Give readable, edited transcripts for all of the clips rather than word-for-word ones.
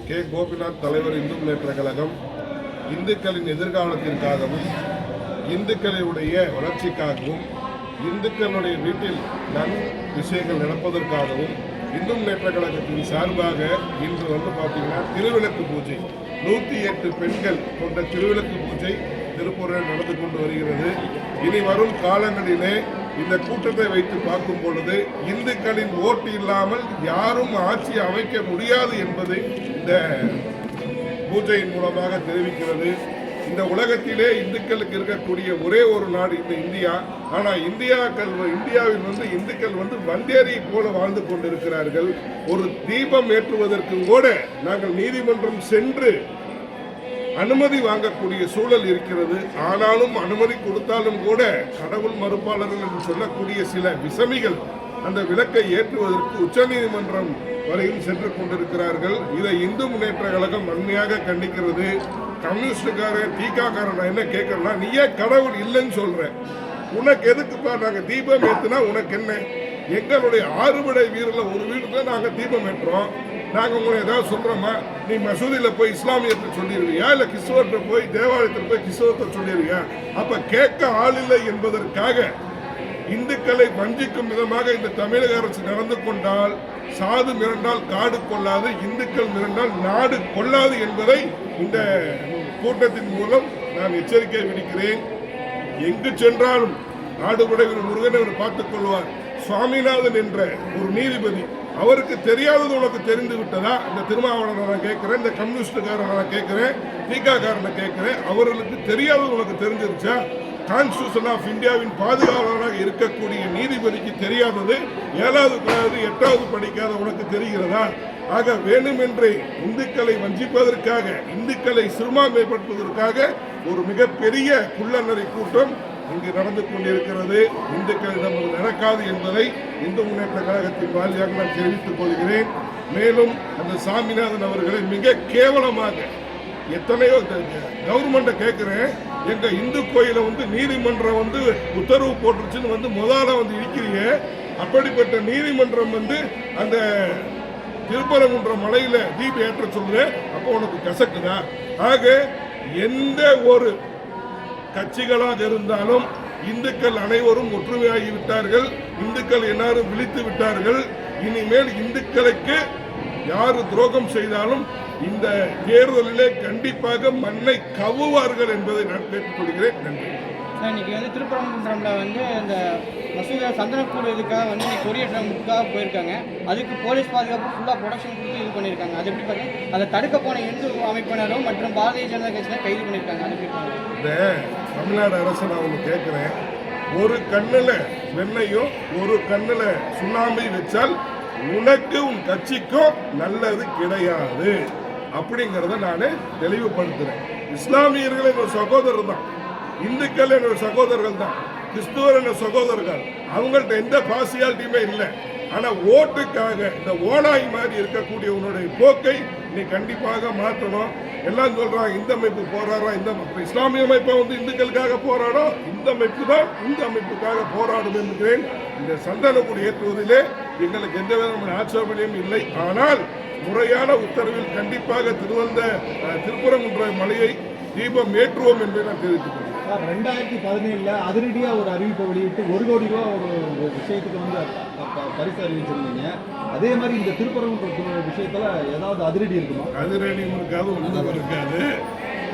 K. Gopinath தலைவர் இந்து முன்னேற்ற கழகம் இந்துக்களின் எதிர்காலத்திற்காகவும் இந்துக்களுடைய வளர்ச்சிக்காகவும் இந்துக்களுடைய வீட்டில் நன் விஷயங்கள் நடப்பதற்காகவும் இந்து முன்னேற்ற கழகத்தின் சார்பாக இன்று பார்த்தீங்கன்னா திருவிளக்கு பூஜை 108 பெண்கள் கொண்ட திருவிளக்கு பூஜை திருப்பூரில் நடந்து கொண்டு வருகிறது. இனி வரும் காலங்களிலே இந்த கூட்டத்தை வைத்து பார்க்கும் பொழுது இந்துக்களின் ஓட்டு இல்லாமல் யாரும் ஆட்சி அமைக்க முடியாது என்பதை இந்த பூஜையின் மூலமாக தெரிவிக்கிறது. இந்த உலகத்திலே இந்துக்களுக்கு இருக்கக்கூடிய ஒரே ஒரு நாடு இந்த இந்தியா. ஆனால் இந்தியாவில் இந்துக்கள் வந்தேரி போல வாழ்ந்து கொண்டிருக்கிறார்கள். ஒரு தீபம் ஏற்றுவதற்கு கூட நாங்கள் நீதிமன்றம் சென்று அனுமதி வாங்கக்கூடிய சூழல் இருக்கிறது. ஆனாலும் அனுமதி கொடுத்தாலும் கூட கடவுள் மறுப்பாளர்கள் என்று சொல்லக்கூடிய சில விசமிகள் அந்த விளக்கை ஏற்றுவதற்கு உச்சநீதிமன்றம் வரையில் சென்று கொண்டிருக்கிறார்கள். இதை இந்து முன்னேற்ற கழகம் வன்மையாக கண்டிக்கிறது. கம்யூனிஸ்டுக்காரன் தீகாக்காரன் என்ன கேட்கறா, நீ ஏன் கடவுள் இல்லைன்னு சொல்ற? உனக்கு எதுக்குப்பா நாங்க தீபம் ஏத்துனா உனக்கு என்ன? எங்களுடைய ஆறுபடை வீரர்ல ஒரு வீட்டுல நாங்க தீபம் ஏற்றுறோம். நாங்க உங்களை ஏதாவது சொல்றோமா? நீ மசூதியில போய் இஸ்லாமியத்தை சொல்லிடுவியா, இல்ல கிறிஸ்தவத்தை போய் தேவாலயத்தில் போய் கிறிஸ்தவத்தை சொல்லிடுவியா? அப்ப கேட்க ஆள் இல்லை என்பதற்காக இந்துக்களை வஞ்சிக்கும் விதமாக இந்த தமிழக அரசு நடந்து கொண்டால் சாது மிரண்டால் காடு கொள்ளாது, இந்துக்கள் மிரண்டால் நாடு கொள்ளாது என்பதை இந்த கூட்டத்தின் மூலம் நான் எச்சரிக்கை விடுக்கிறேன். எங்கு சென்றாலும் நாடுபடை முருகன் அவர் பார்த்துக் கொள்வார். சுவாமிநாதன் என்ற ஒரு நீதிபதி, அவருக்கு தெரியாதது உனக்கு தெரிந்து விட்டதா? இந்த திருமாவளவனை நான் கேட்கிறேன், இந்த கம்யூனிஸ்டுக்காரனை நான் கேட்கிறேன், தீகாக்காரனை கேட்கிறேன், அவர்களுக்கு தெரியாதது உனக்கு தெரிஞ்சிருச்சா? கான்ஸ்டிடியூஷன் ஆஃப் இந்தியாவின் பாதுகாவலராக இருக்கக்கூடிய நீதிபதிக்கு தெரியாதது 7வது 8வது படிக்காத உனக்கு தெரிகிறதா? ஆக வேண்டுமென்றே இந்துக்களை வஞ்சிப்பதற்காக, இந்துக்களை சிறுபான்மைப்படுத்துவதற்காக ஒரு மிகப்பெரிய குள்ளநரி கூட்டம் இங்கு நடந்து கொண்டிருக்கிறது. இந்துக்களிடம் நடக்காது என்பதை இந்து முன்னேற்ற கழகத்தின் வாயிலாக நான் தெரிவித்துக் கொள்கிறேன். மேலும் அந்த சாமிநாதன் அவர்களை மிக கேவலமாக எத்தனையோ கவர்மெண்ட்டை கேட்கிறேன், எங்க இந்து கோயிலை நீதிமன்றம் உத்தரவு போட்டுருச்சுன்னு முதல்ல இருக்கிறீங்க. அப்படிப்பட்ட நீதிமன்றம் அந்த திருப்பரங்குன்ற மலையில தீப ஏற்ற சொல்ற, அப்போ உனக்கு கசக்குதா? ஆக எந்த ஒரு கட்சிகளாக இருந்தாலும் இந்துக்கள் அனைவரும் ஒற்றுமையாகிவிட்டார்கள். இந்துக்கள் எல்லாரும் விழித்து விட்டார்கள். இனிமேல் இந்துக்களுக்கு யாரு துரோகம் செய்தாலும் இந்த தேர்தலிலே கண்டிப்பாக மண்ணை கவுவார்கள் என்பதை நான் கேட்டுக்கொள்கிறேன். நன்றி. இன்னைக்கு திருப்பரங்குன்றம்ல இந்த மசூதியா சந்தனக்கூடு இதுக்காக இன்னைக்கு கொடியேற்றமுக்காக போயிருக்காங்க. அதுக்கு போலீஸ் பாதுகாப்பு ஃபுல்லாக ப்ரொடக்ஷன் கொடுத்து இது பண்ணியிருக்காங்க. அது எப்படி பார்த்தீங்கன்னா அதை தடுக்க போன இந்து அமைப்பினரும் மற்றும் பாரதிய ஜனதா கட்சியில கைது பண்ணியிருக்காங்க. அது எப்படி? இந்த தமிழ்நாடு அரசு நான் ஒன்று கேட்குறேன், ஒரு கண்ணில் வெண்ணையும் ஒரு கண்ணில் சுண்ணாம்பை வச்சால் உனக்கு உன் கட்சிக்கும் நல்லது கிடையாது அப்படிங்கிறத நான் தெளிவுபடுத்துறேன். இஸ்லாமியர்கள் என்னோட சகோதரர் தான், இந்துக்கள் என்னோட சகோதரர்கள் தான், கிறிஸ்துவர் என்ன சகோதரர்கள். அவங்கள்ட்ட எந்த பார்சியாலிட்டியுமே இல்லை. ஆனா ஓட்டுக்காக இந்த ஓனாய் மாதிரி இருக்கக்கூடிய உன்னுடைய போக்கை நீ கண்டிப்பாக மாற்றணும். எல்லாம் சொல்றாங்க இந்த அமைப்பு போராடுறா, இந்த இஸ்லாமிய அமைப்பை இந்துக்களுக்காக போராடும், இந்த அமைப்பு தான் இந்த அமைப்புக்காக போராடும் என்கிறேன். இந்த சந்தனக்கூடு ஏற்றுவதிலே எங்களுக்கு எந்த விதமான ஆட்சேபனையும் இல்லை. ஆனால் முறையான உத்தரவில் கண்டிப்பாக திருப்பரங்குன்ற மலையை தீபம் ஏற்றுவோம் என்பதை நான் தெரிவித்துக் கொள்கிறேன். 2017 அதிரடியா ஒரு அறிவிப்பை வெளியிட்டு 1 கோடி ரூபா ஒரு விஷயத்துக்கு பரிசு அறிவிச்சிருந்தீங்க. அதே மாதிரி இந்த திருப்பரங்குன்ற விஷயத்துல ஏதாவது அதிரடி இருக்குமா? அதிரடியும் இருக்காது, ஒன்றும் இருக்காது.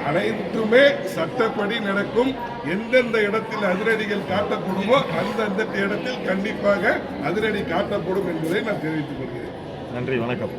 அனைத்துமே சட்டப்படி நடக்கும். எந்தெந்த இடத்தில் அதிரடிகள் காட்டப்படுமோ அந்தந்த இடத்தில் கண்டிப்பாக அதிரடி காட்டப்படும் என்பதை நான் தெரிவித்துக் கொள்கிறேன். நன்றி, வணக்கம்.